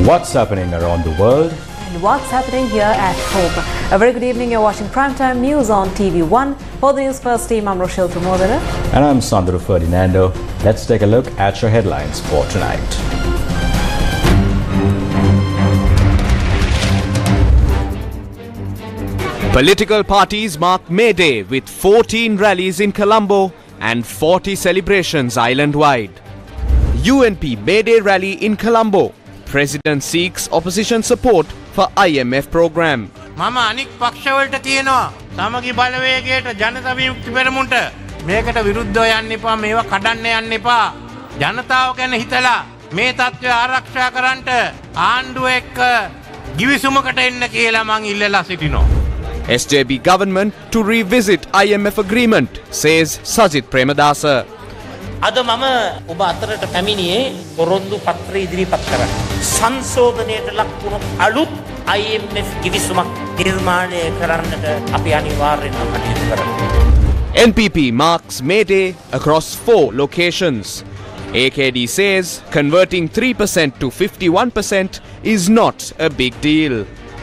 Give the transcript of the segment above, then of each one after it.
What's happening around the world? And what's happening here at home. A very good evening. You're watching Primetime News on TV1. For the Newsfirst team, I'm Rochelle Tumodana. And I'm Sandro Ferdinando. Let's take a look at your headlines for tonight. Political parties mark May Day with 14 rallies in Colombo and 40 celebrations island-wide. UNP May Day rally in Colombo. President seeks opposition support for IMF program. මම අනික් පක්ෂවලට කියනවා සමගි බලවේගයට ජනතා විමුක්ති පෙරමුණට මේකට විරුද්ධව යන්න එපා මේවා කඩන්න යන්න එපා ජනතාව ගැන හිතලා මේ තත්ත්වය ආරක්ෂා කරන්නට ආණ්ඩුව එක්ක ගිවිසුමකට එන්න කියලා මං ඉල්ලලා සිටිනවා. SJB government to revisit IMF agreement, says Sajit Premadasa. අද මම ඔබ අතරට පැමිණියේ පොරොන්දු පත්‍රය ඉදිරිපත් කරන්න. සංශෝධනයට ලක් වුණු අලුත් IMF ගිවිසුමක් නිර්මාණය කරන්නට අපි අනිවාර්යෙන්ම කටයුතු කරමු. NPP marks May Day across 4 locations. AKD says converting 3% to 51% is not a big deal.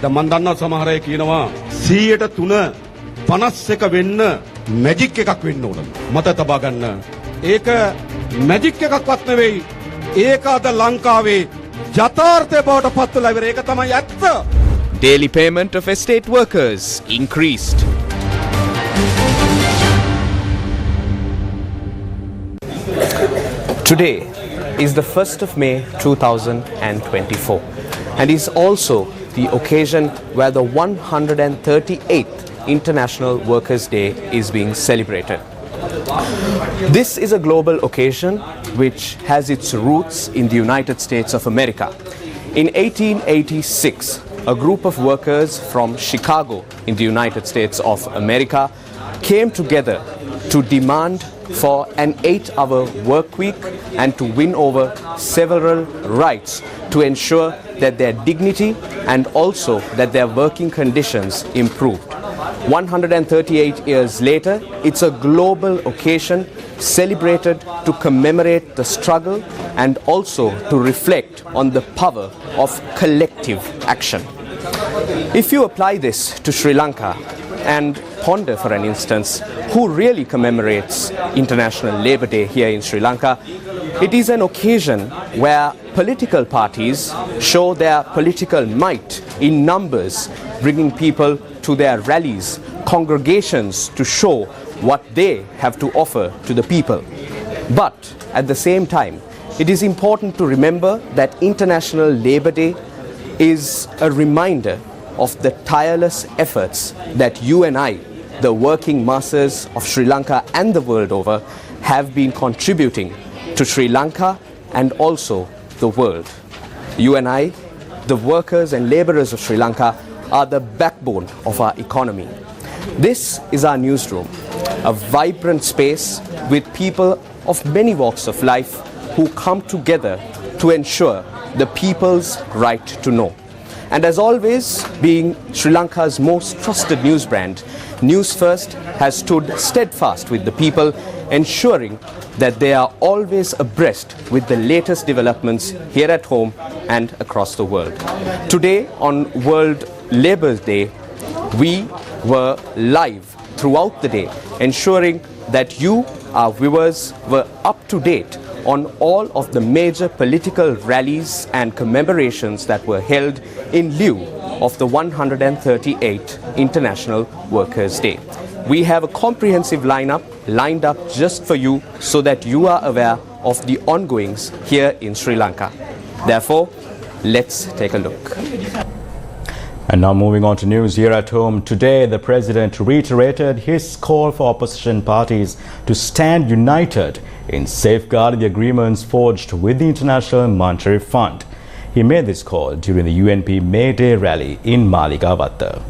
මන් දන්නා සමහර අය කියනවා 103 51 වෙන්න මැජික් එකක් වෙන්න ඕන. මත තබා ගන්න. ඒක මැජික් එකක්වත් නෙවෙයි. ඒක අද ලංකාවේ යථාර්ථය බවට පත් වෙලා ඉවර. ඒක තමයි ඇත්ත. Daily payment of estate workers increased. Today is the 1st of May 2024 and is also the occasion where the 138th International Workers' Day is being celebrated. This is a global occasion which has its roots in the United States of America. In 1886, a group of workers from Chicago in the United States of America came together to demand for an 8-hour work week and to win over several rights to ensure that their dignity and also that their working conditions improved. 138 years later, it's a global occasion celebrated to commemorate the struggle and also to reflect on the power of collective action. If you apply this to Sri Lanka and ponder for an instance who really commemorates International Labour Day here in Sri Lanka, it is an occasion where political parties show their political might in numbers, bringing people to their rallies, congregations to show what they have to offer to the people. But at the same time, it is important to remember that International Labour Day is a reminder of the tireless efforts that you and I, the working masses of Sri Lanka and the world over, have been contributing to Sri Lanka and also the world. You and I, the workers and labourers of Sri Lanka, are the backbone of our economy. This is our newsroom, a vibrant space with people of many walks of life who come together to ensure the people's right to know. And as always, being Sri Lanka's most trusted news brand, Newsfirst has stood steadfast with the people, ensuring that they are always abreast with the latest developments here at home and across the world. Today, on World Labour Day, we were live throughout the day, ensuring that you, our viewers, were up to date on all of the major political rallies and commemorations that were held in lieu of the 138th International Workers' Day. We have a comprehensive lineup lined up just for you so that you are aware of the ongoings here in Sri Lanka. Therefore, let's take a look. And now moving on to news here at home. Today, the President reiterated his call for opposition parties to stand united in safeguarding the agreements forged with the International Monetary Fund. He made this call during the UNP May Day rally in Maligawatha.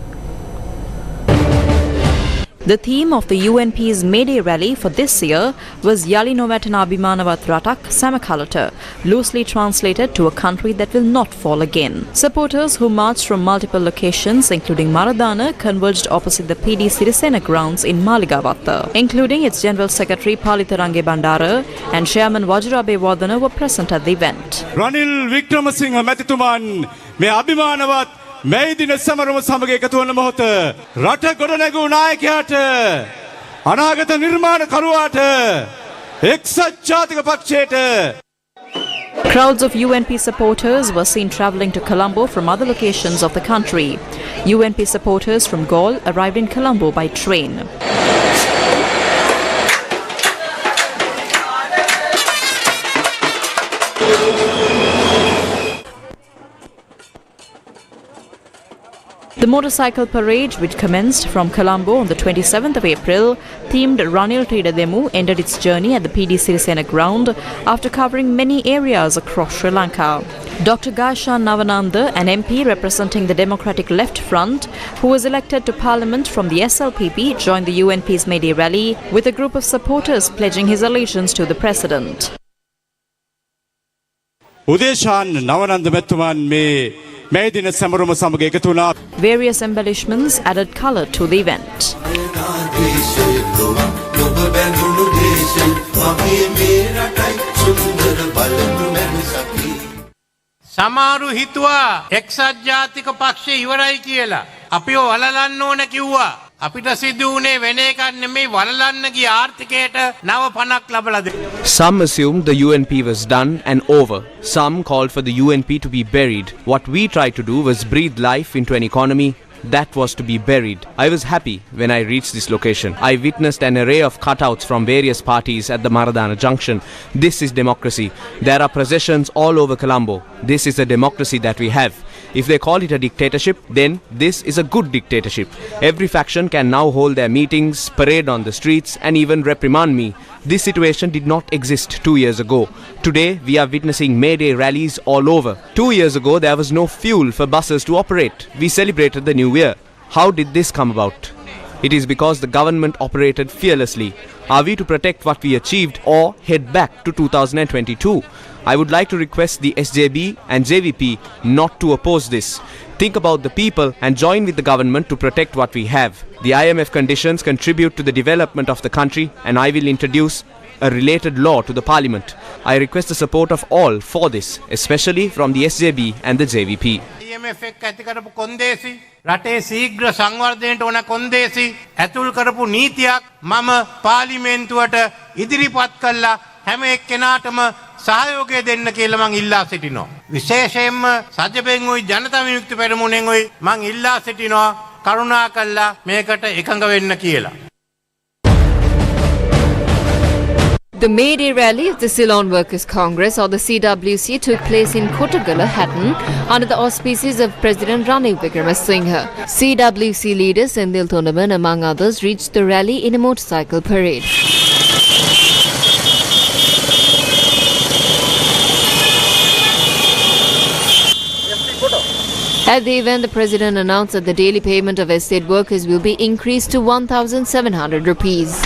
The theme of the UNP's May Day rally for this year was Yali Novatana Abhimanavat Ratak Samakalata, loosely translated to a country that will not fall again. Supporters who marched from multiple locations, including Maradana, converged opposite the PD Sirasena grounds in Maligavatta, including its General Secretary Palitharange Bandara and Chairman Wajrabe Wadana were present at the event. Ranil Wickramasinghe මැතිතුමන් මේ අභිමානවත් මේ දින සමරම සමග එකතු වන මොහොත රට ගොඩනැගූ නායකයාට අනාගත නිර්මාණකරුවාට එක්සත් ජාතික පක්ෂයට. Crowds of UNP supporters were seen travelling to Colombo from other locations of the country. UNP supporters from Galle arrived in Colombo by train. The motorcycle parade, which commenced from Colombo on the 27th of April, themed Ranil Tridademu, ended its journey at the PD Sirisena ground after covering many areas across Sri Lanka. Dr. Gaishan Navananda, an MP representing the Democratic Left Front, who was elected to Parliament from the SLPP, joined the UNP's May Day rally with a group of supporters pledging his allegiance to the president. උදේශාන් නවනන්ද මැතිතුමන් මේ මේ දින සමරම සමග එකතු වුණා. Various embellishments added colour to the event. සමහරු හිතුවා එක්සත් ජාතික පක්ෂය ඉවරයි කියලා. අපිව වලලන්න ඕන කිව්වා. අපිට සිදු වුණේ වෙන එකක් නෙමෙයි වලලන්න ගිය ආර්ථිකයට නව පණක් ලබලා දෙන්න. Some assumed the UNP was done and over. Some called for the UNP to be buried. What we tried to do was breathe life into an economy that was to be buried. I was happy when I reached this location. I witnessed an array of cutouts from various parties at the Maradana Junction. This is democracy. There are processions all over Colombo. This is the democracy that we have. If they call it a dictatorship, then this is a good dictatorship. Every faction can now hold their meetings, parade on the streets, and even reprimand me. This situation did not exist 2 years ago. Today, we are witnessing May Day rallies all over. 2 years ago, there was no fuel for buses to operate. We celebrated the new year. How did this come about? It is because the government operated fearlessly. Are we to protect what we achieved or head back to 2022? I would like to request the SJB and JVP not to oppose this. Think about the people and join with the government to protect what we have. The IMF conditions contribute to the development of the country, and I will introduce a related law to the parliament. I request the support of all for this, especially from the SJB and the JVP. IMF එක්ක ඇති කරපු කොන්දේසි රටේ ශීඝ්‍ර සංවර්ධනයට ඕන කොන්දේසි ඇතුල් කරපු නීතියක් මම පාර්ලිමේන්තුවට ඉදිරිපත් කළා හැම එක්කෙනාටම සහයෝගය දෙන්න කියලා මං ඉල්ලා සිටිනවා. විශේෂයෙන්ම සජ්ජපෙන් උයි ජනතා විමුක්ති පෙරමුණෙන් උයි මං ඉල්ලා සිටිනවා කරුණාකරලා මේකට එකඟ වෙන්න කියලා. The May Day rally of the Ceylon Workers' Congress, or the CWC, took place in Kottagala, Hatton, under the auspices of President Ranil Wickramasinghe. CWC leader Senthil Thondaman, among others, reached the rally in a motorcycle parade. At the event, the President announced that the daily payment of estate workers will be increased to 1,700 rupees.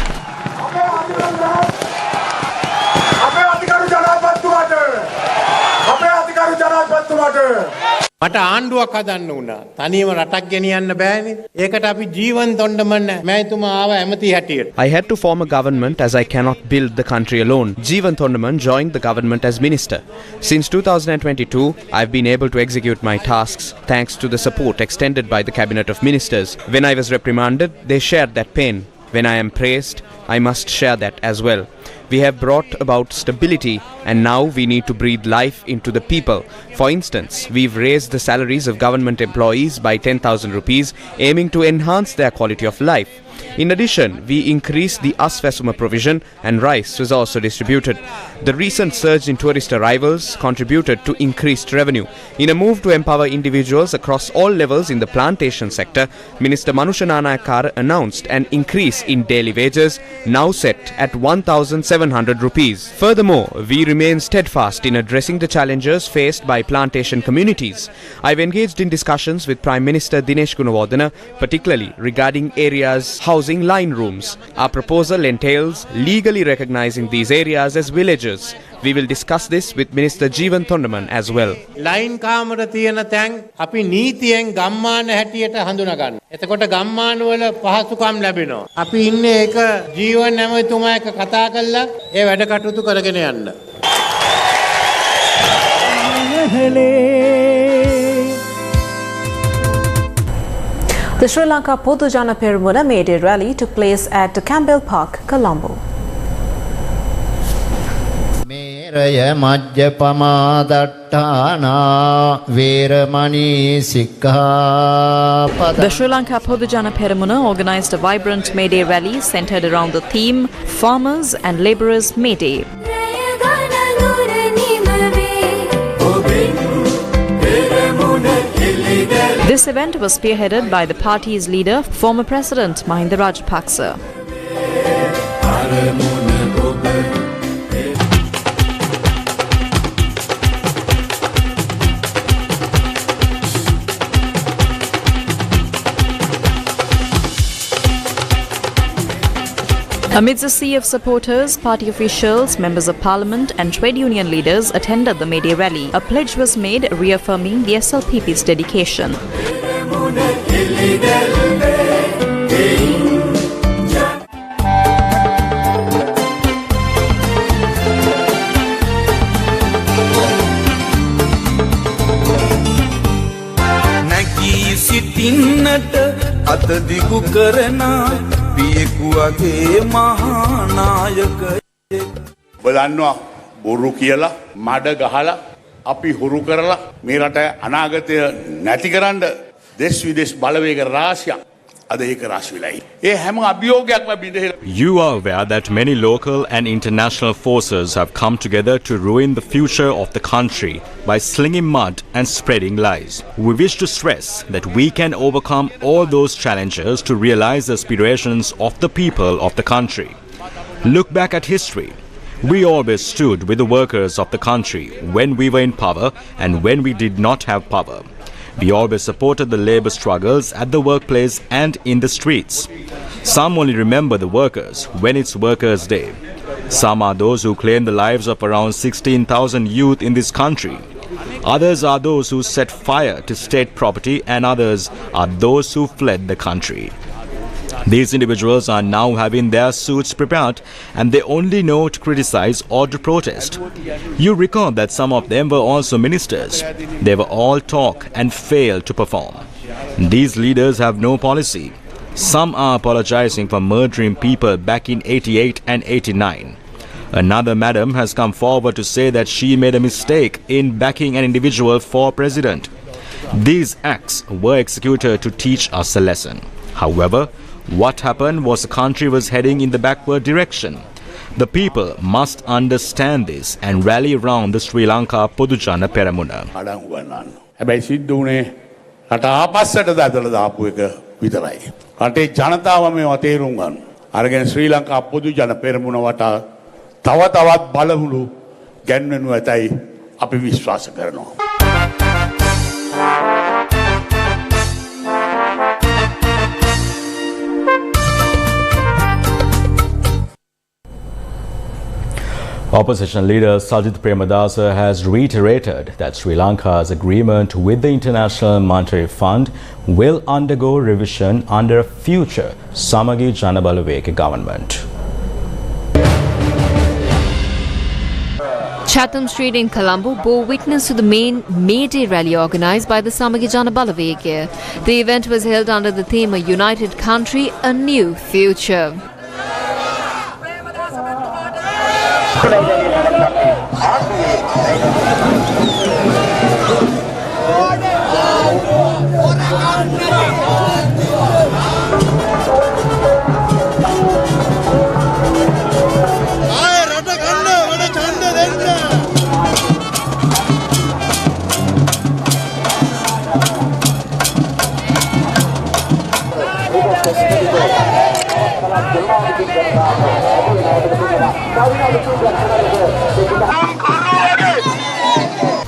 මට ආණ්ඩුවක් හදන්න වුණා. තනියම රටක් ගෙනියන්න බෑනේ. ඒකට අපි ජීවන් තොණ්ඩමන්න මෑතුමා ආව ඇමති හැටියට. I had to form a government as I cannot build the country alone. Jeevan Thondaman joined the government as minister. Since 2022, I've been able to execute my tasks thanks to the support extended by the cabinet of ministers. When I was reprimanded, they shared that pain. When I am praised, I must share that as well. We have brought about stability, and now we need to breathe life into the people. For instance, we've raised the salaries of government employees by 10,000 rupees, aiming to enhance their quality of life. In addition, we increased the Asfasuma provision and rice was also distributed. The recent surge in tourist arrivals contributed to increased revenue. In a move to empower individuals across all levels in the plantation sector, Minister Manusha Nanayakara announced an increase in daily wages now set at 1,700 rupees. Furthermore, we remain steadfast in addressing the challenges faced by plantation communities. I've engaged in discussions with Prime Minister Dinesh Gunawardena, particularly regarding areas housing line rooms. Our proposal entails legally recognizing these areas as villages. We will discuss this with Minister Jeevan Thondaman as well. Line කාමර තියෙන තැන් අපි නීතියෙන් ගම්මාන හැටියට හඳුනා ගන්න. එතකොට ගම්මාන වල පහසුකම් ලැබෙනවා. අපි ඉන්නේ ඒක ජීවන් ඇමතුමා එක්ක කතා කරලා ඒ වැඩ කටයුතු කරගෙන යන්න. The Sri Lanka Podujana Peramuna May Day rally took place at Campbell Park, Colombo. Raya Majjapama Dattana Veramani Sikhapada. The Sri Lanka Podujana Peramuna organised a vibrant May Day rally centred around the theme Farmers and Labourers May Day. This event was spearheaded by the party's leader, former President Mahinda Rajapaksa. Amidst a sea of supporters, party officials, members of parliament and trade union leaders attended the May Day rally. A pledge was made reaffirming the SLPP's dedication. බලන්නවා බොරු කියලා මඩ ගහලා අපි හුරු කරලා මේ රට අනාගතය නැති කරන්න දෙස් විදේශ බලවේග රාශියක් අද ඒක රාශි වෙලයි. ඒ හැම අභියෝගයක්ම බිඳහෙලා. You are aware that many local and international forces have come together to ruin the future of the country by slinging mud and spreading lies. We wish to stress that we can overcome all those challenges to realize the aspirations of the people of the country. Look back at history. We always stood with the workers of the country when we were in power and when we did not have power. We always supported the labour struggles at the workplace and in the streets. Some only remember the workers when it's Workers' Day. Some are those who claim the lives of around 16,000 youth in this country. Others are those who set fire to state property, and others are those who fled the country. These individuals are now having their suits prepared and they only know to criticize or to protest. You recall that some of them were also ministers. They were all talk and failed to perform. These leaders have no policy. Some are apologizing for murdering people back in 88 and 89. Another madam has come forward to say that she made a mistake in backing an individual for president. These acts were executed to teach us a lesson. However, what happened was the country was heading in the backward direction. The people must understand this and rally around the Sri Lanka Podujana Peramuna. හැබැයි සිද්ධ වුණේ රට ආපස්සට දාලා දාපු එක විතරයි. රටේ ජනතාව මේව තේරුම් ගන්න. අරගෙන ශ්‍රී ලංකා පොදු ජන පෙරමුණ වටා තව තවත් බලහුළු ගැන්වෙනු ඇතයි අපි විශ්වාස කරනවා. Opposition leader Sajith Premadasa has reiterated that Sri Lanka's agreement with the International Monetary Fund will undergo revision under a future Samagi Janabalaweke government. Chatham Street in Colombo bore witness to the main May Day rally organised by the Samagi Janabalaweke. The event was held under the theme A United Country, A New Future.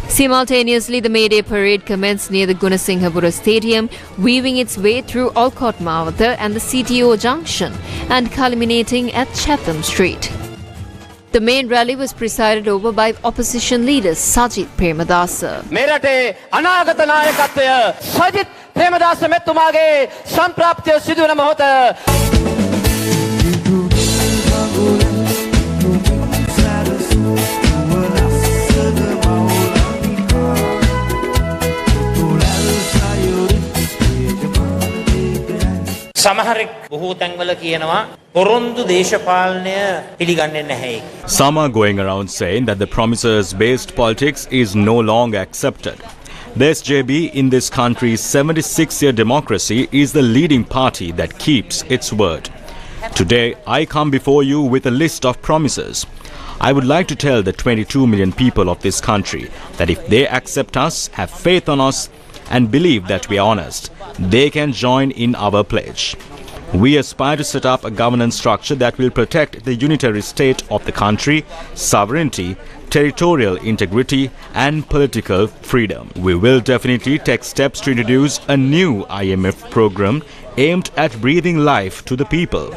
Simultaneously, the May Day parade commenced near the Gunasinghapura Stadium, weaving its way through Olcott Mawatha and the CTO junction and culminating at Chatham Street. The main rally was presided over by opposition leader Sajith Premadasa. मेरटे अनागत नायकत्वය Sajith Premadasa මෙතුමාගේ සම්ප්‍රාප්තිය සිදු වන මොහොත සමහරෙක් බොහෝ තැන්වල කියනවා පොරොන්දු දේශපාලනය පිළිගන්නේ නැහැ. Some are going around saying that the promises-based politics is no longer accepted. The SJB in this country's 76-year democracy is the leading party that keeps its word. Today, I come before you with a list of promises. I would like to tell the 22 million people of this country that if they accept us, have faith on us, and believe that we are honest, they can join in our pledge. We aspire to set up a governance structure that will protect the unitary state of the country, sovereignty, territorial integrity and political freedom. We will definitely take steps to introduce a new IMF program aimed at breathing life to the people.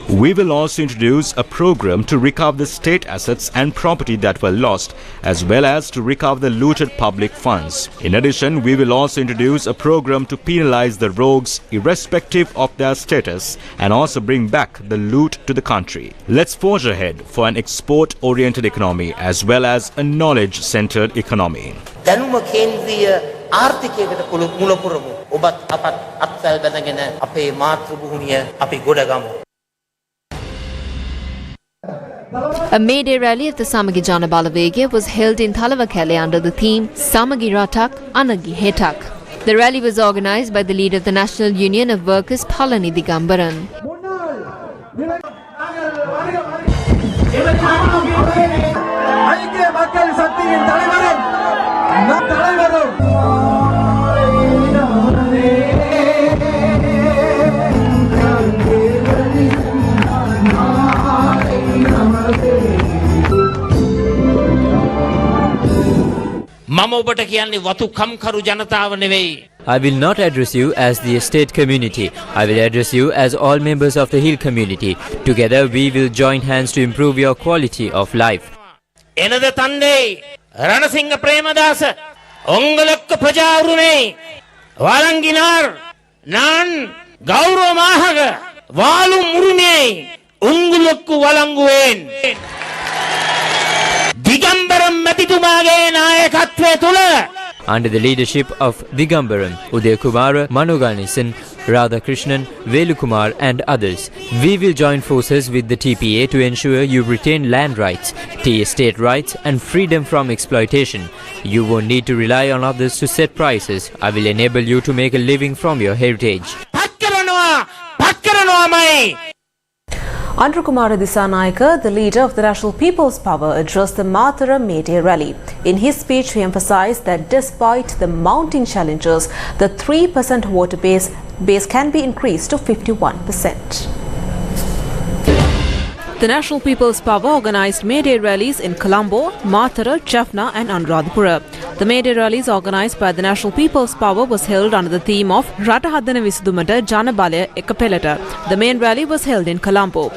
We will also introduce a program to recover the state assets and property that were lost, as well as to recover the looted public funds. In addition, we will also introduce a program to penalize the rogues irrespective of their status and also bring back the loot to the country. Let's forge ahead for an export-oriented economy as well as a knowledge-centered economy. දැනුම කේන්ද්‍රීය ආර්ථිකයකට මුල පුරමු. ඔබත් අපත් අත්සල් බැඳගෙන අපේ මාතෘ භූමිය අපි ගොඩගමු. A May Day rally of the Samagi Jana Balavegya was held in Thalawakele under the theme Samagi Ratak, Anagi Hetak. The rally was organised by the leader of the National Union of Workers, Palani Digambaran. මම ඔබට කියන්නේ වතු කම්කරු ජනතාව නෙවෙයි. I will not address you as the estate community. I will address you as all members of the hill community. Together we will join hands to improve your quality of life. එනද තණ්ඩේ Ranasinghe Premadasa ඔංගලක්ක ප්‍රජාවරුනේ වලංගිනාර් නාන් ගෞරව මාහග වාලු මුරුනේ උංගලක්ක වලංගුවෙන් Under the leadership of Digambaram, Udayakumara, Manoganisan, Radhakrishnan, Velukumar and others, we will join forces with the TPA to ensure you retain land rights, tea estate rights and freedom from exploitation. You won't need to rely on others to set prices. I will enable you to make a living from your heritage. Andhra Kumara Disanayake, the leader of the National People's Power, addressed the Mathura May Day rally. In his speech, he emphasized that despite the mounting challenges, the 3% voter base can be increased to 51%. The National People's Power organised May Day rallies in Colombo, Mathura, Jaffna and Anuradhapura. The May Day rallies organised by the National People's Power was held under the theme of Rata Haddana Visudumata Jana Balaya Ekapelata. The main rally was held in Colombo.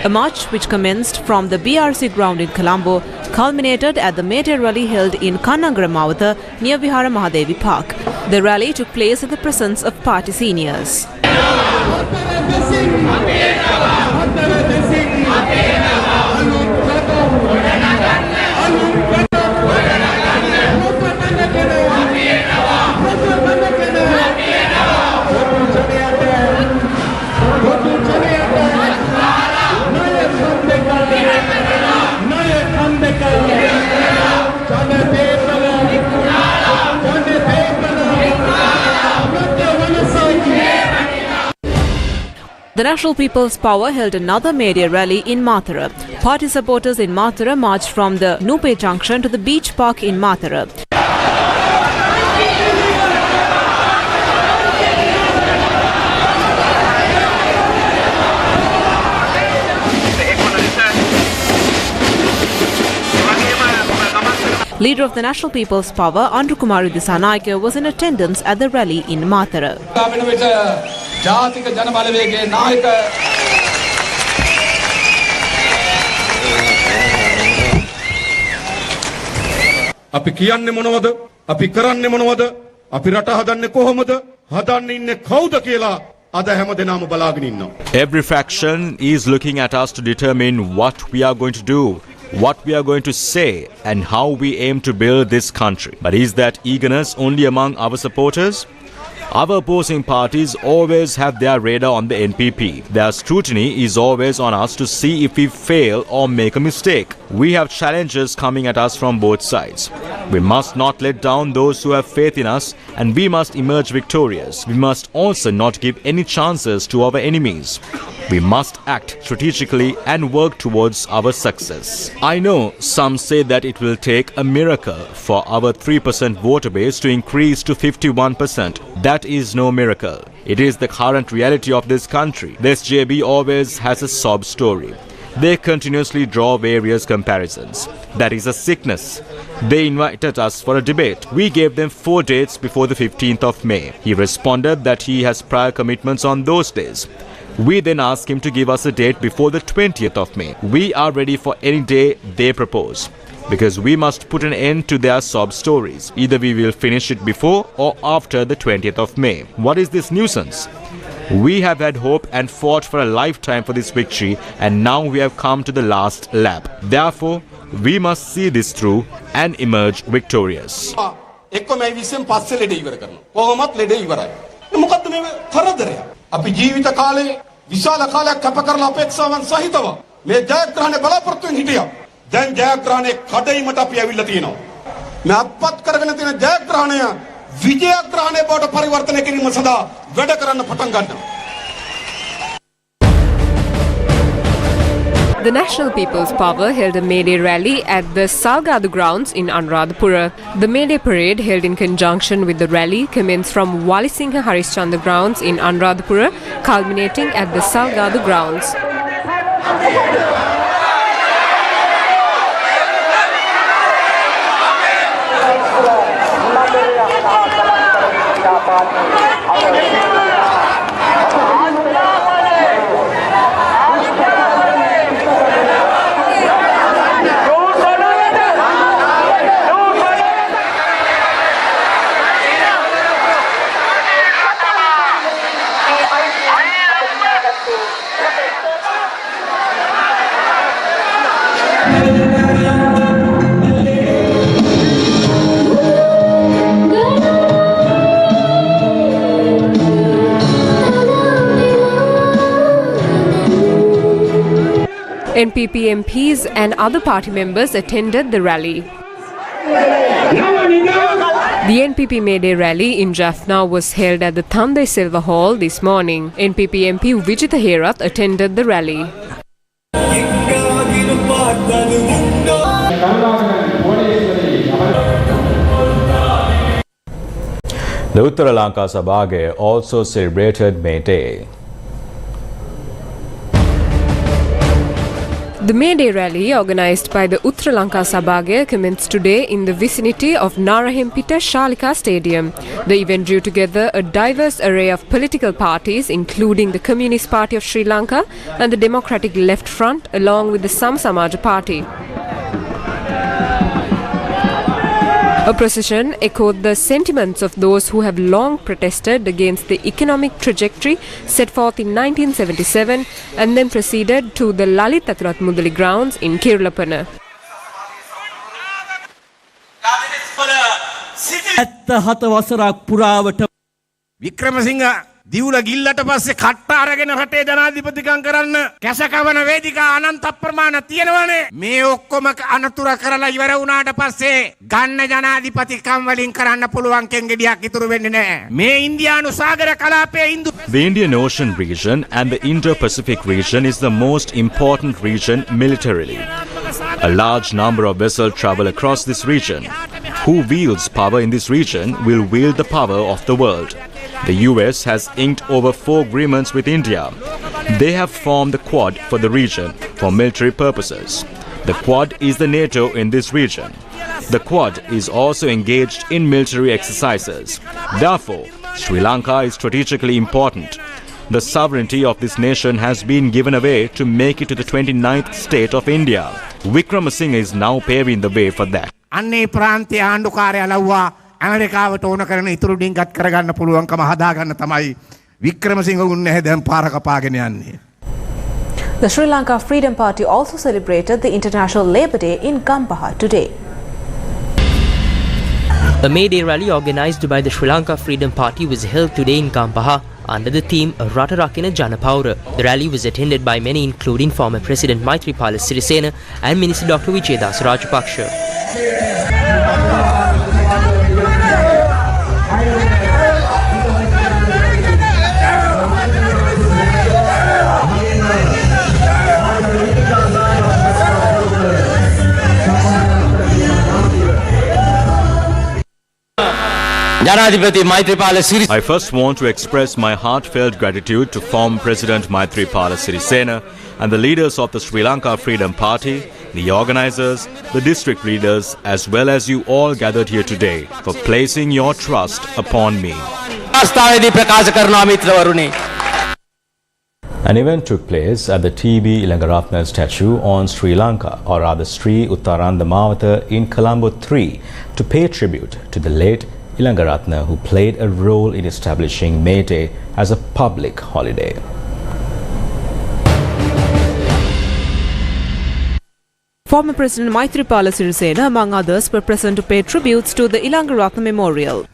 A march which commenced from the BRC ground in Colombo culminated at the May Day rally held in Kannagaramawatha near Vihara Mahadevi Park. The rally took place in the presence of party seniors. The National People's Power held another May Day rally in Mathura. Party supporters in Mathura marched from the Nupe Junction to the beach park in Mathura. Leader of the National People's Power, Andrew Kumar Dissanayake, was in attendance at the rally in Mathura. අපි කියන්නේ මොනවද? අපි කරන්නේ මොනවද? අපි රට හදන්නේ කොහොමද? හදන්න ඉන්නේ කවුද කියලා අද හැමදෙනාම බලාගෙන ඉන්නවා. Every faction is looking at us to determine what we are going to do, what we are going to say, and how we aim to build this country. But is that eagerness only among our supporters? Our opposing parties always have their radar on the NPP. Their scrutiny is always on us to see if we fail or make a mistake. We have challenges coming at us from both sides. We must not let down those who have faith in us, and we must emerge victorious. We must also not give any chances to our enemies. We must act strategically and work towards our success. I know some say that it will take a miracle for our 3% voter base to increase to 51%. That is no miracle. It is the current reality of this country. The SJB always has a sob story. They continuously draw various comparisons. That is a sickness. They invited us for a debate. We gave them 4 dates before the 15th of May. He responded that he has prior commitments on those days. We then asked him to give us a date before the 20th of May. We are ready for any day they propose, because we must put an end to their sob stories. Either we will finish it before or after the 20th of May. What is this nuisance? We have had hope and fought for a lifetime for this victory, and now we have come to the last lap. Therefore, we must see this through and emerge victorious. අපි ජීවිත කාලේ විශාල කාලයක් කැප කරලා අපේක්ෂාවන් සහිතව මේ ජයග්‍රහණය බලාපොරොත්තුෙන් හිටියා. දැන් ජයග්‍රහණය කඩයිමට අපි ඇවිල්ලා තියෙනවා. මේ අත්පත් කරගෙන තියෙන ජයග්‍රහණය විජයග්‍රහණය බවට පරිවර්තනය කිරීම සඳහා වැඩ කරන්න පටන් ගන්නවා. The National People's Power held a May Day rally at the Salgadu grounds in Anuradhapura. The May Day parade held in conjunction with the rally commenced from Walisinghe Harishchandra grounds in Anuradhapura, culminating at the Salgadu grounds. NPP MPs and other party members attended the rally. The NPP May Day rally in Jaffna was held at the Thandai Silva Hall this morning. NPP MP Vijitha Herath attended the rally. The Uttara Lanka Sabage also celebrated May Day. The May Day rally, organised by the Uttara Lanka Sabage, commenced today in the vicinity of Narahempita Shalika Stadium. The event drew together a diverse array of political parties, including the Communist Party of Sri Lanka and the Democratic Left Front, along with the Sam Samaja Party. A procession echoed the sentiments of those who have long protested against the economic trajectory set forth in 1977 and then proceeded to the Lalit Athurat Mudali grounds in Kirulapana. Vikramasinghe දිවුල ගිල්ලට පස්සේ කට්ට අරගෙන රටේ ජනාධිපතිකම් කරන්න කැසකවන වේදිකා අනන්ත ප්‍රමාණ තියෙනවනේ. මේ ඔක්කොම අනතුර කරලා ඉවර වුණාට පස්සේ ගන්න ජනාධිපතිකම් වලින් කරන්න පුළුවන් කෙන්ගෙඩියක් ඉතුරු වෙන්නේ නැහැ. මේ ඉන්දියානු සාගර කලාපයේ The Indian Ocean region and the Indo-Pacific region is the most important region militarily. A large number of vessels travel across this region. Who wields power in this region will wield the power of the world. The US has inked over 4 agreements with India. They have formed the Quad for the region for military purposes. The Quad is the NATO in this region. The Quad is also engaged in military exercises. Therefore, Sri Lanka is strategically important. The sovereignty of this nation has been given away to make it to the 29th state of India. Wickramasinghe is now paving the way for that. අන්නේ ප්‍රාන්තීය ආණ්ඩුකාරයා ලව්වා ඇමරිකාවට ඕන කරන ඉතුරු ඩිංගත් කරගන්න පුළුවන්කම හදාගන්න තමයි වික්‍රමසිංහ උන්නේ දැන් පාර කපාගෙන යන්නේ. The Sri Lanka Freedom Party also celebrated the International Labour Day in Gampaha today. A May Day rally organised by the Sri Lanka Freedom Party was held today in Gampaha under the theme Rata Rakina Janapawara. The rally was attended by many including former President Maithripala Sirisena and Minister Dr. Vijaydas Rajapaksa. I first want to express my heartfelt gratitude to former President Maithripala Sirisena and the leaders of the Sri Lanka Freedom Party, the organisers, the district leaders, as well as you all gathered here today for placing your trust upon me. An event took place at the T.B. Ilangaratne statue on Sri Lanka, or rather Sri Uttarandamawata in Colombo 3, to pay tribute to the late Ilangaratne, who played a role in establishing May Day as a public holiday. Former President Maithripala Sirisena, among others, were present to pay tributes to the Ilangaratne Memorial.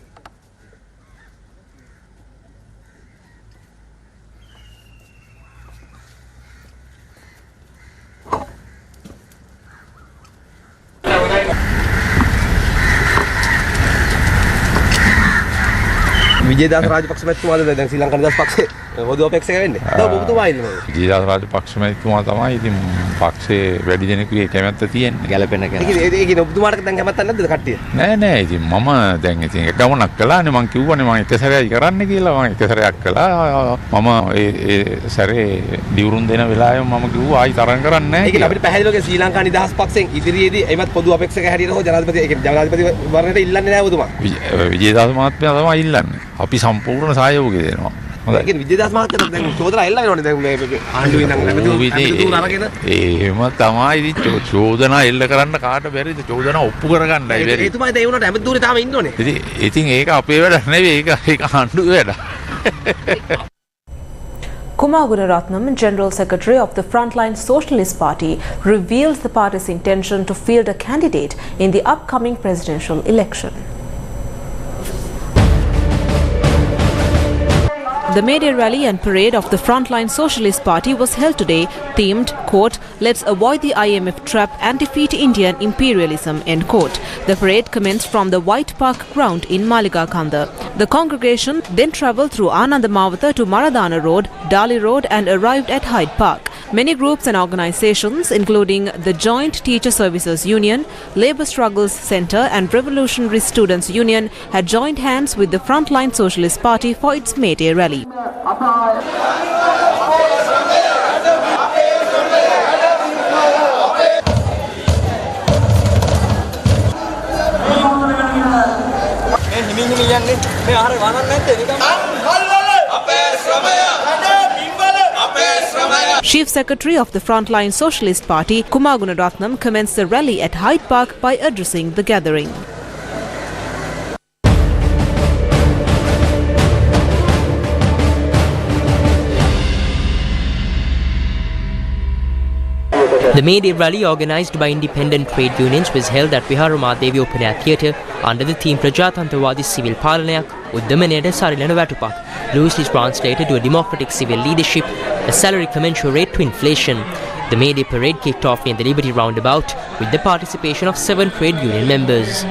Wijeyadasa Rajapaksa මැතිතුමාද දැන් ශ්‍රී ලංකා නිදහස් පක්ෂේ පොදු අපේක්ෂක වෙන්නේ. ඒක ඔබතුමා ඉන්නවා. විජේදාස රාජපක්ෂ මැතිතුමා තමයි ඉතින් පක්ෂේ වැඩි දෙනෙකුගේ කැමැත්ත තියෙන්නේ. ගැලපෙන කෙනා. ඒකේ ඔබතුමාට දැන් කැමැත්තක් නැද්ද කට්ටිය? නෑ ඉතින් මම දැන් ඉතින් එක ගමනක් කළානේ මං කිව්වනේ මං එක සැරයක් කරන්න කියලා මං එක සැරයක් කළා. මම ඒ සැරේ දිවුරුම් දෙන වෙලාවෙම මම කිව්වා ආයි තරම් කරන්නේ නෑ. ඒක අපිට පැහැදිලිවම ශ්‍රී ලංකා නිදහස් පක්ෂෙන් ඉදිරියේදී එයිමත් පොදු අපේක්ෂක හැටියට හෝ ජනාධිපති වරණයට ඉල්ලන්නේ නෑ ඔබතුමා. විජේදාස මහත්මයා තමයි ඉල්ලන්නේ. අපි සම්පූර්ණ සහයෝගය දෙනවා. හොඳයි. විජේදාස මහත්තයා දැන් චෝදනා එල්ල වෙනවනේ දැන් මේ ආණ්ඩුවේ නම් නැමෙතුන් අරගෙන. එහෙම තමයි ඉතින් චෝදනා එල්ල කරන්න කාට බැරිද? චෝදනා ඔප්පු කරගන්නයි බැරි. එතුමායි දැන් ඒ වුණාට ඇමතුරේ තාම ඉන්නෝනේ. ඉතින් ඒක අපේ වැඩක් නෙවෙයි. ඒක ආණ්ඩුවේ වැඩක්. Kumar Gunaratnam, General Secretary of the Frontline Socialist Party, reveals the party's intention to field a candidate in the upcoming presidential election. The May Day rally and parade of the Frontline Socialist Party was held today, themed, quote, "Let's avoid the IMF trap and defeat Indian imperialism," end quote. The parade commenced from the White Park ground in Maligakanda. The congregation then travelled through Anandamawata to Maradana Road, Dali Road and arrived at Hyde Park. Many groups and organisations, including the Joint Teacher Services Union, Labour Struggles Centre and Revolutionary Students Union, had joined hands with the Frontline Socialist Party for its May Day rally. Chief Secretary of the Frontline Socialist Party, Kumar Gunaratnam, commenced the rally at Hyde Park by addressing the gathering. The May Day rally organised by independent trade unions was held at Viharamadevi Open Air Theatre under the theme Prajatantrawadi Civil Palanayak උද්දමනයට සරිලන වැටුපක්. Loosely translated to a democratic civil leadership, a salary commensurate to inflation. The May Day parade kicked off near the Liberty Roundabout with the participation of 7 trade union members.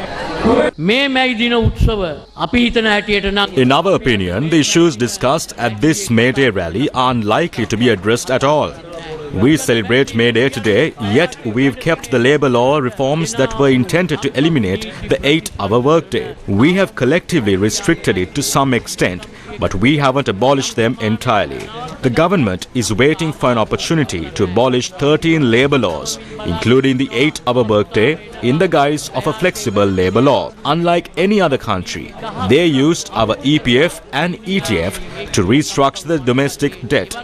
In our opinion, the issues discussed at this May Day rally are unlikely to be addressed at all. We celebrate May Day today, yet we've kept the labour law reforms that were intended to eliminate the 8-hour workday. We have collectively restricted it to some extent, but we haven't abolished them entirely. The government is waiting for an opportunity to abolish 13 labour laws, including the 8-hour workday, in the guise of a flexible labour law. Unlike any other country, they used our EPF and ETF to restructure the domestic debt.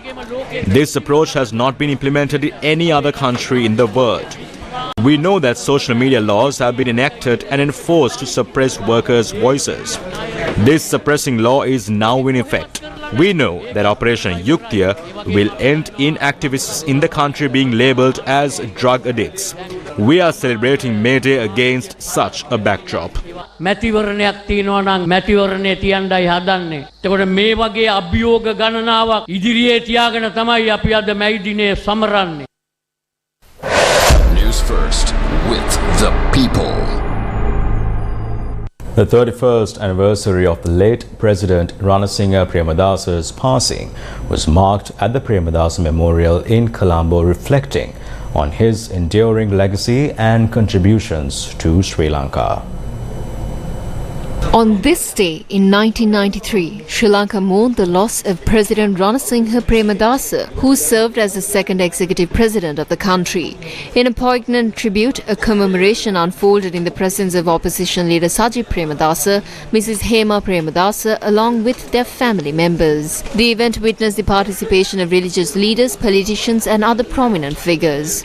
This approach has not been implemented in any other country in the world. We know that social media laws have been enacted and enforced to suppress workers' voices. This suppressing law is now in effect. We know that Operation Yuktiya will end in activists in the country being labelled as drug addicts. We are celebrating May Day against such a backdrop. මැතිවරණයක් තියෙනවා නම් මැතිවරණේ තියන්නයි හදන්නේ. එතකොට මේ වගේ අභියෝග ගණනාවක් ඉදිරියේ තියාගෙන තමයි අපි අද මැයි දිනේ සමරන්නේ. Newsfirst with the people. The 31st anniversary of the late President Ranasinghe Premadasa's passing was marked at the Premadasa Memorial in Colombo, reflecting on his enduring legacy and contributions to Sri Lanka. On this day in 1993, Sri Lanka mourned the loss of President Ranasinghe Premadasa, who served as the second executive president of the country. In a poignant tribute, a commemoration unfolded in the presence of opposition leader Sajid Premadasa, Mrs. Hema Premadasa, along with their family members. The event witnessed the participation of religious leaders, politicians and other prominent figures.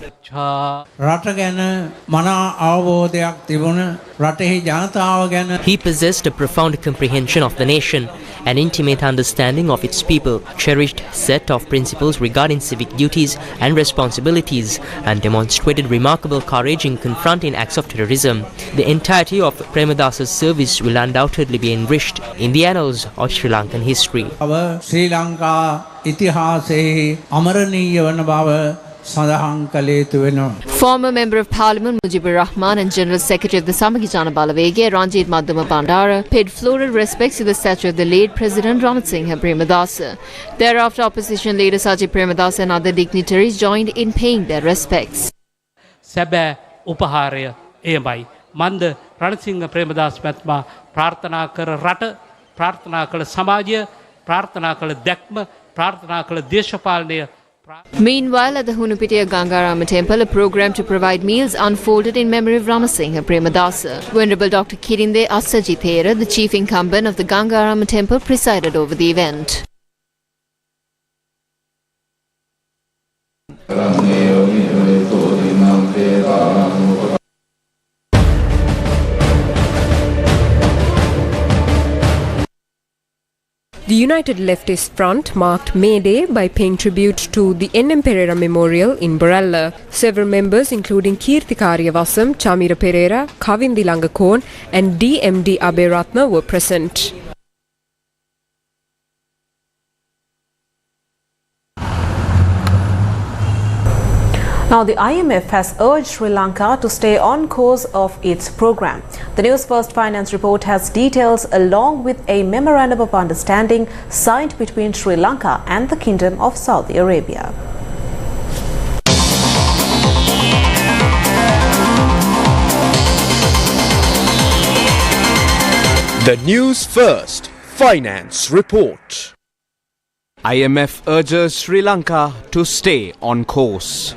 He possessed a profound comprehension of the nation, an intimate understanding of its people, cherished set of principles regarding civic duties and responsibilities, and demonstrated remarkable courage in confronting acts of terrorism. The entirety of Premadasa's service will undoubtedly be enriched in the annals of Sri Lankan history. Sri Lanka ඉතිහාසයේ අමරණීය වන බව සඳහන් කළ යුතු වෙනවා. Former Member of Parliament Mujibur Rahman and General Secretary of the Samagijana Balawege, Ranjit Madhuma Bandara, paid floral respects to the statue of the late President Ranasinghe Premadasa. Thereafter, opposition leader Sajid Premadasa and other dignitaries joined in paying their respects. සැබෑ උපහාරය එයමයි. මන්ද රණසිංහ ප්‍රේමදාස මහත්මයා ප්‍රාර්ථනා කර රට, ප්‍රාර්ථනා කළ සමාජය, ප්‍රාර්ථනා කළ දැක්ම, ප්‍රාර්ථනා කළ දේශපාලනය. Meanwhile, at the Hunupitiya Gangarama Temple, a program to provide meals unfolded in memory of Ranasinghe Premadasa. Venerable Dr. Kirinde Assajithera, the chief incumbent of the Gangarama Temple, presided over the event. The United Leftist Front marked May Day by paying tribute to the N.M. Pereira Memorial in Borella. Several members including Kirti Kariyavasam, Chamira Pereira, Kavindi Langakon and D.M.D. Aberatna were present. Now, the IMF has urged Sri Lanka to stay on course of its program. The Newsfirst Finance report has details along with a memorandum of understanding signed between Sri Lanka and the Kingdom of Saudi Arabia. The Newsfirst Finance report. IMF urges Sri Lanka to stay on course.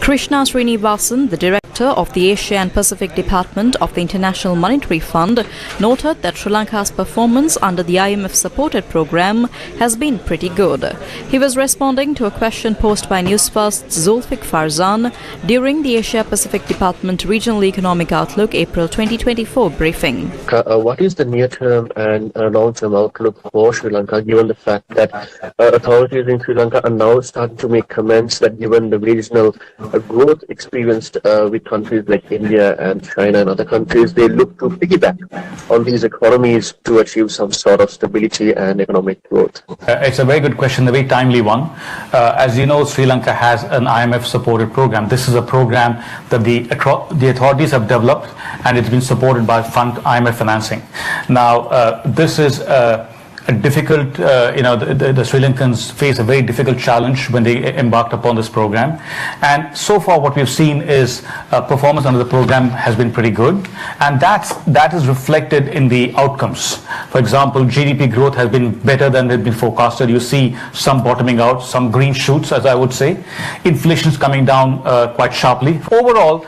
Krishna Srinivasan, the director of the Asia and Pacific Department of the International Monetary Fund, noted that Sri Lanka's performance under the IMF-supported program has been pretty good. He was responding to a question posed by Newsfirst's Zulfiq Farzan during the Asia Pacific Department Regional Economic Outlook April 2024 briefing. What is the near-term and long-term outlook for Sri Lanka, given the fact that authorities in Sri Lanka are now starting to make comments that given the regional growth experienced with countries like India and China and other countries, they look to piggyback on these economies to achieve some sort of stability and economic growth? It's a very good question, a very timely one. As you know, Sri Lanka has an IMF-supported program. This is a program that the authorities have developed, and it's been supported by IMF financing. Now, this is a difficult, the Sri Lankans face a very difficult challenge when they embarked upon this program. And so far what we've seen is performance under the program has been pretty good. And that is reflected in the outcomes. For example, GDP growth has been better than had been forecasted. You see some bottoming out, some green shoots, as I would say. Inflation is coming down quite sharply. Overall,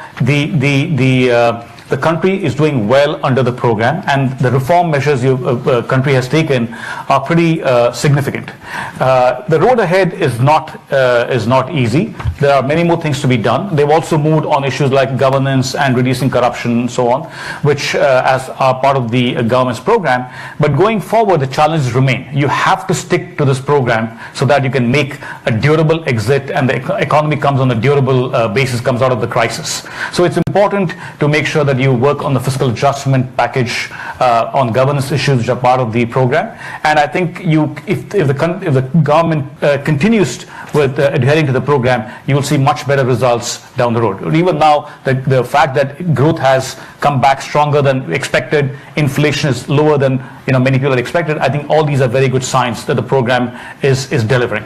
the country is doing well under the program, and the reform measures the country has taken are pretty significant. The road ahead is not easy. There are many more things to be done. They've also moved on issues like governance and reducing corruption and so on, which as are part of the government's program. But going forward, the challenges remain. You have to stick to this program so that you can make a durable exit, and the economy comes on a durable basis, comes out of the crisis. So it's important to make sure that you work on the fiscal adjustment package, on governance issues which are part of the program. And I think if the government continues with adhering to the program, you will see much better results down the road. Even now, the fact that growth has come back stronger than expected, inflation is lower than many people had expected, I think all these are very good signs that the program is delivering.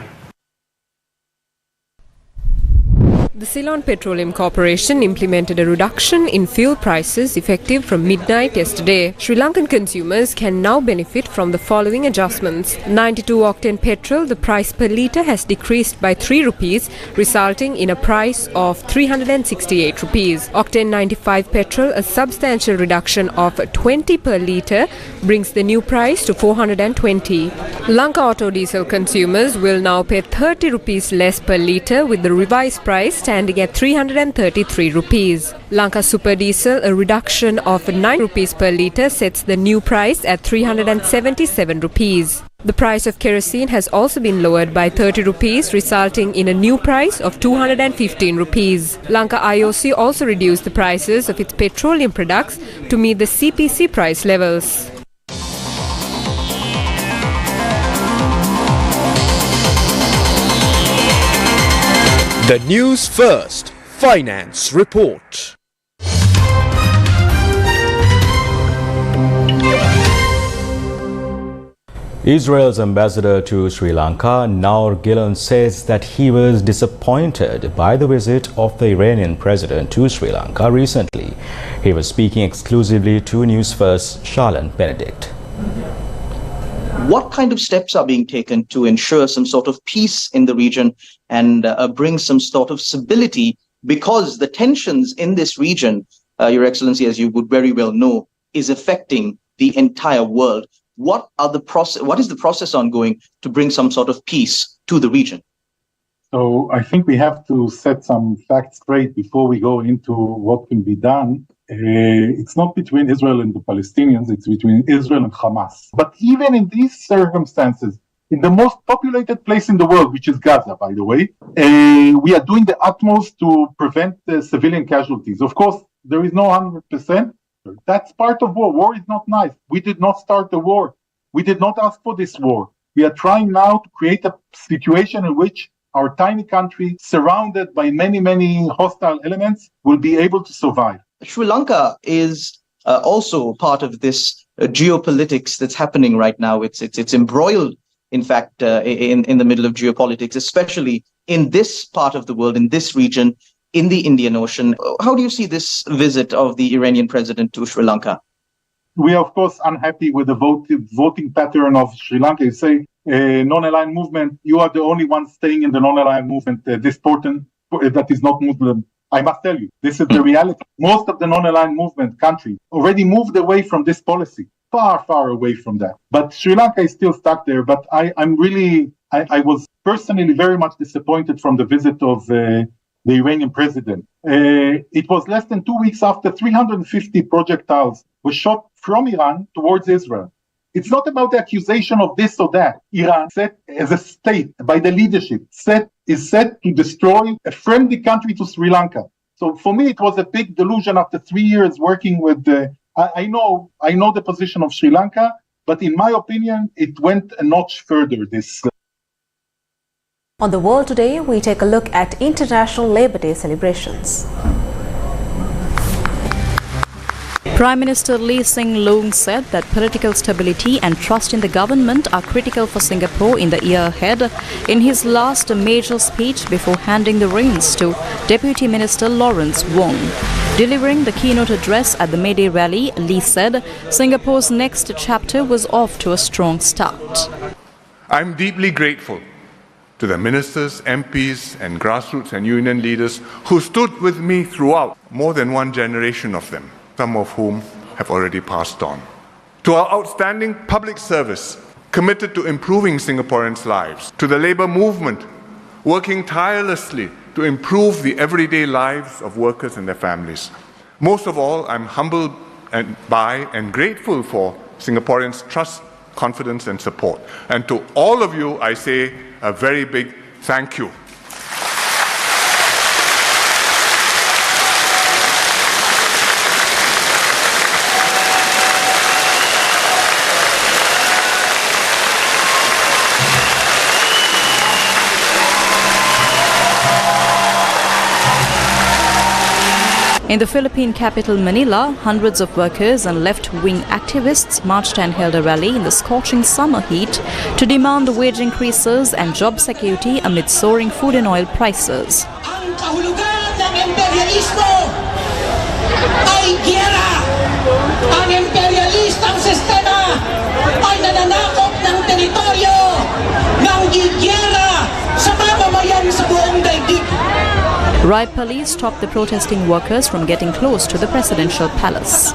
The Ceylon Petroleum Corporation implemented a reduction in fuel prices effective from midnight yesterday. Sri Lankan consumers can now benefit from the following adjustments. 92-octane petrol, the price per litre has decreased by 3 rupees, resulting in a price of 368 rupees. Octane 95 petrol, a substantial reduction of 20 per litre, brings the new price to 420. Lanka Auto Diesel consumers will now pay 30 rupees less per litre, with the revised price standing at 333 rupees. Lanka Super Diesel, a reduction of 9 rupees per litre, sets the new price at 377 rupees. The price of kerosene has also been lowered by 30 rupees, resulting in a new price of 215 rupees. Lanka IOC also reduced the prices of its petroleum products to meet the CPC price levels. The Newsfirst Finance Report. Israel's ambassador to Sri Lanka, Naur Gillan, says that he was disappointed by the visit of the Iranian president to Sri Lanka recently. He was speaking exclusively to Newsfirst Charlene Benedict. What kind of steps are being taken to ensure some sort of peace in the region and bring some sort of stability? Because the tensions in this region, Your Excellency, as you would very well know, is affecting the entire world. What is the process ongoing to bring some sort of peace to the region? So I think we have to set some facts straight before we go into what can be done. It's not between Israel and the Palestinians, it's between Israel and Hamas. But even in these circumstances, in the most populated place in the world, which is Gaza, by the way, we are doing the utmost to prevent civilian casualties. Of course, there is no 100%. That's part of war. War is not nice. We did not start the war. We did not ask for this war. We are trying now to create a situation in which our tiny country, surrounded by many, many hostile elements, will be able to survive. Sri Lanka is also part of this geopolitics that's happening right now. It's embroiled, in fact, in the middle of geopolitics, especially in this part of the world, in this region, in the Indian Ocean. How do you see this visit of the Iranian president to Sri Lanka? We are, of course, unhappy with the voting pattern of Sri Lanka. You say non-aligned movement, you are the only one staying in the non-aligned movement, this portion that is not Muslim. I must tell you, this is the reality. Most of the non-aligned movement countries already moved away from this policy, far, far away from that. But Sri Lanka is still stuck there. But I was personally very much disappointed from the visit of the Iranian president. It was less than 2 weeks after 350 projectiles were shot from Iran towards Israel. It's not about the accusation of this or that. Iran, set as a state by the leadership, is set to destroy a friendly country to Sri Lanka. So for me, it was a big delusion after 3 years working with I know the position of Sri Lanka, but in my opinion, it went a notch further. On the world today, we take a look at International Labour Day celebrations. Prime Minister Lee Hsien Loong said that political stability and trust in the government are critical for Singapore in the year ahead in his last major speech before handing the reins to Deputy Minister Lawrence Wong. Delivering the keynote address at the May Day rally, Lee said Singapore's next chapter was off to a strong start. I'm deeply grateful to the ministers, MPs and grassroots and union leaders who stood with me throughout, more than one generation of them, some of whom have already passed on. To our outstanding public service, committed to improving Singaporeans' lives, to the labour movement, working tirelessly to improve the everyday lives of workers and their families. Most of all, I'm humbled by and grateful for Singaporeans' trust, confidence and support. And to all of you, I say a very big thank you. In the Philippine capital Manila, hundreds of workers and left-wing activists marched and held a rally in the scorching summer heat to demand wage increases and job security amid soaring food and oil prices. Ang kahulugan ng imperialismo ay giyera. Ang imperialistang sistema ay nananakop ng teritoryo ng giyera sa mamamayan sa buong daigdig. Riot police stopped the protesting workers from getting close to the presidential palace.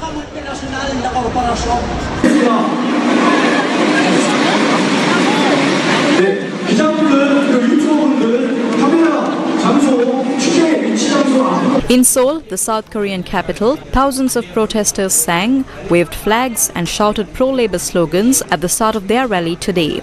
In Seoul, the South Korean capital, thousands of protesters sang, waved flags and shouted pro-labor slogans at the start of their rally today.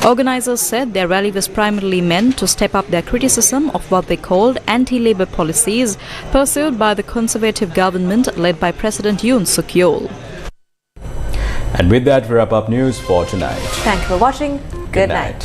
Organizers said their rally was primarily meant to step up their criticism of what they called anti-labor policies pursued by the conservative government led by President Yoon Suk Yeol. And with that, we wrap up news for tonight. Thank you for watching. Good night.